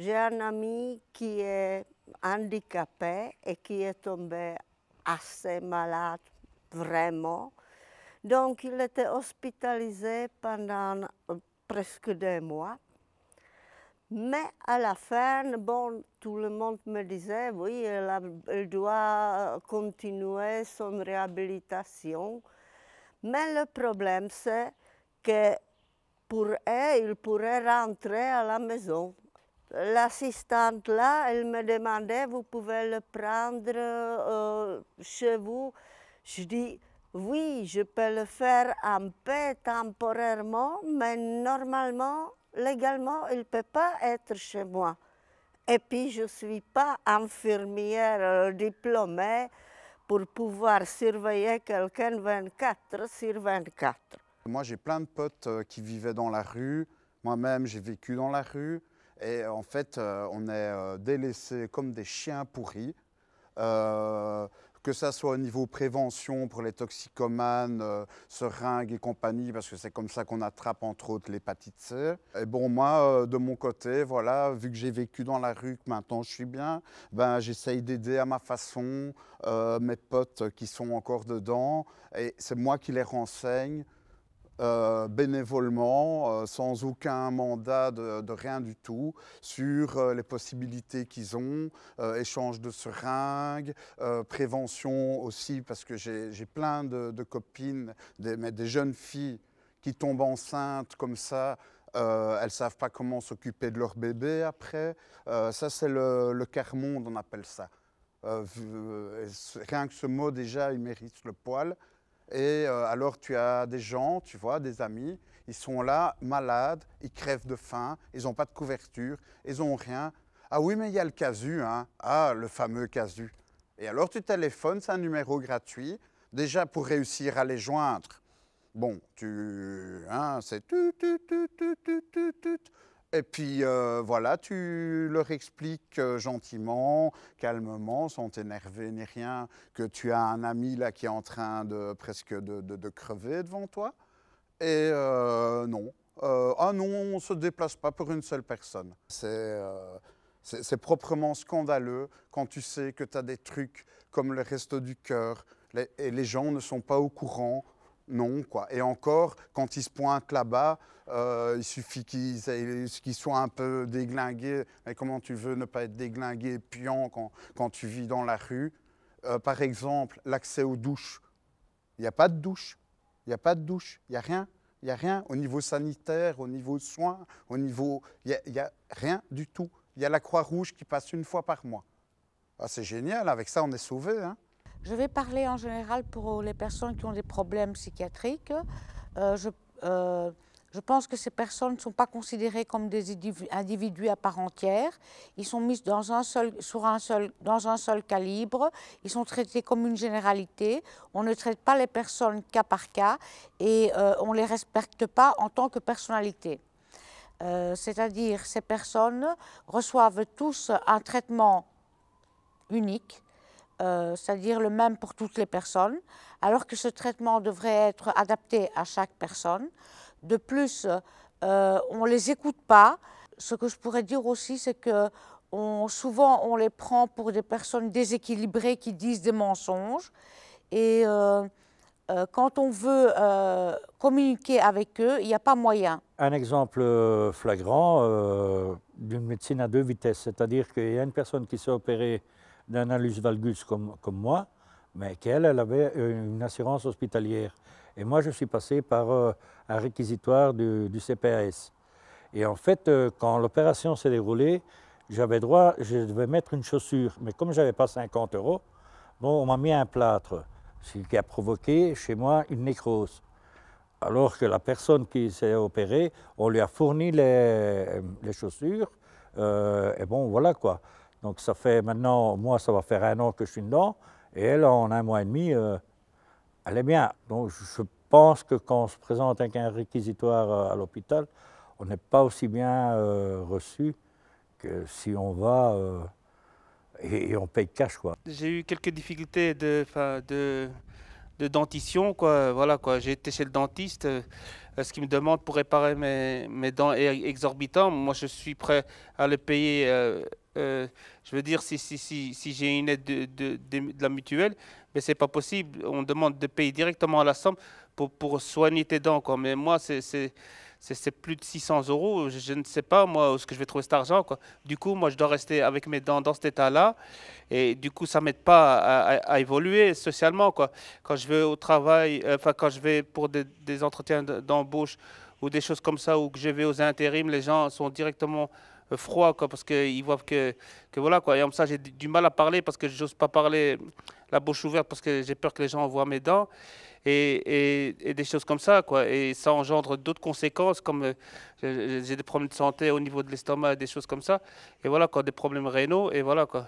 J'ai un ami qui est handicapé et qui est tombé assez malade, vraiment. Donc, il était hospitalisé pendant presque 2 mois. Mais à la fin, bon, tout le monde me disait, oui, elle doit continuer son réhabilitation. Mais le problème, c'est que pour elle, il pourrait rentrer à la maison. L'assistante là, elle me demandait, vous pouvez le prendre chez vous? Je dis, oui, je peux le faire un peu temporairement, mais normalement, légalement, il ne peut pas être chez moi. Et puis, je ne suis pas infirmière diplômée pour pouvoir surveiller quelqu'un 24/24. Moi, j'ai plein de potes qui vivaient dans la rue. Moi-même, j'ai vécu dans la rue. Et en fait, on est délaissés comme des chiens pourris. Que ça soit au niveau prévention pour les toxicomanes, seringues et compagnie, parce que c'est comme ça qu'on attrape entre autres l'hépatite C. Et bon, moi, de mon côté, voilà, vu que j'ai vécu dans la rue, que maintenant je suis bien, ben, j'essaye d'aider à ma façon mes potes qui sont encore dedans. Et c'est moi qui les renseigne. Bénévolement, sans aucun mandat de rien du tout, sur les possibilités qu'ils ont, échange de seringues, prévention aussi, parce que j'ai plein de copines, des jeunes filles qui tombent enceintes comme ça. Elles ne savent pas comment s'occuper de leur bébé après. Ça, c'est le quart-monde, on appelle ça. Rien que ce mot, déjà, il mérite le poil. Et alors tu as des gens, tu vois, des amis, ils sont là, malades, ils crèvent de faim, ils n'ont pas de couverture, ils n'ont rien. Ah oui, mais il y a le CASU, hein. Ah, le fameux CASU. Et alors tu téléphones, c'est un numéro gratuit. Déjà pour réussir à les joindre, bon, c'est tut, tut, tut, tut, tut, tut, tut. Et puis voilà, tu leur expliques gentiment, calmement, sans t'énerver ni rien, que tu as un ami là qui est en train de presque de crever devant toi. Et non, ah non, on ne se déplace pas pour une seule personne. C'est proprement scandaleux quand tu sais que tu as des trucs comme le Resto du Cœur et les gens ne sont pas au courant. Non, quoi. Et encore, quand ils se pointent là-bas, il suffit qu'ils soient un peu déglingués. Mais comment tu veux ne pas être déglingué et puant quand tu vis dans la rue? Par exemple, l'accès aux douches. Il n'y a pas de douche. Il n'y a pas de douche. Il n'y a rien. Il n'y a rien au niveau sanitaire, au niveau soins, au niveau... Il n'y a rien du tout. Il y a la Croix-Rouge qui passe une fois par mois. Ah, c'est génial, avec ça on est sauvés, hein. Je vais parler en général pour les personnes qui ont des problèmes psychiatriques. Je pense que ces personnes ne sont pas considérées comme des individus à part entière. Ils sont mis dans un seul calibre. Ils sont traités comme une généralité. On ne traite pas les personnes cas par cas et on ne les respecte pas en tant que personnalité. C'est-à-dire ces personnes reçoivent tous un traitement unique, c'est-à-dire le même pour toutes les personnes, alors que ce traitement devrait être adapté à chaque personne. De plus, on ne les écoute pas. Ce que je pourrais dire aussi, c'est que souvent on les prend pour des personnes déséquilibrées qui disent des mensonges. Et quand on veut communiquer avec eux, il n'y a pas moyen. Un exemple flagrant d'une médecine à deux vitesses, c'est-à-dire qu'il y a une personne qui s'est opérée d'un hallux valgus comme moi, mais qu'elle avait une assurance hospitalière. Et moi, je suis passé par un réquisitoire du CPAS. Et en fait, quand l'opération s'est déroulée, j'avais droit, je devais mettre une chaussure. Mais comme je n'avais pas 50 €, bon, on m'a mis un plâtre, ce qui a provoqué chez moi une nécrose. Alors que la personne qui s'est opérée, on lui a fourni les chaussures, et bon, voilà quoi. Donc ça fait maintenant, moi ça va faire 1 an que je suis dedans, et elle, en 1 mois et demi, elle est bien. Donc je pense que quand on se présente avec un réquisitoire à l'hôpital, on n'est pas aussi bien reçu que si on va et on paye cash, quoi. J'ai eu quelques difficultés de de dentition, quoi. Voilà, quoi. J'ai été chez le dentiste. Ce qu'il me demande pour réparer mes dents est exorbitant. Moi, je suis prêt à le payer. Je veux dire, si j'ai une aide de la mutuelle, mais c'est pas possible. On demande de payer directement à la somme pour soigner tes dents, quoi. Mais moi, c'est plus de 600 €. Je ne sais pas, moi, où est-ce que je vais trouver cet argent, quoi. Du coup, moi, je dois rester avec mes dents dans cet état-là. Et du coup, ça ne m'aide pas à évoluer socialement, quoi. Quand je vais au travail, enfin, quand je vais pour des entretiens d'embauche ou des choses comme ça, ou que je vais aux intérims, les gens sont directement froids, quoi, parce qu'ils voient que voilà, quoi. Et comme ça, j'ai du mal à parler parce que je n'ose pas parler la bouche ouverte parce que j'ai peur que les gens voient mes dents. Et des choses comme ça, quoi. Et ça engendre d'autres conséquences, comme j'ai des problèmes de santé au niveau de l'estomac, des choses comme ça. Et voilà, quoi, des problèmes rénaux, et voilà, quoi.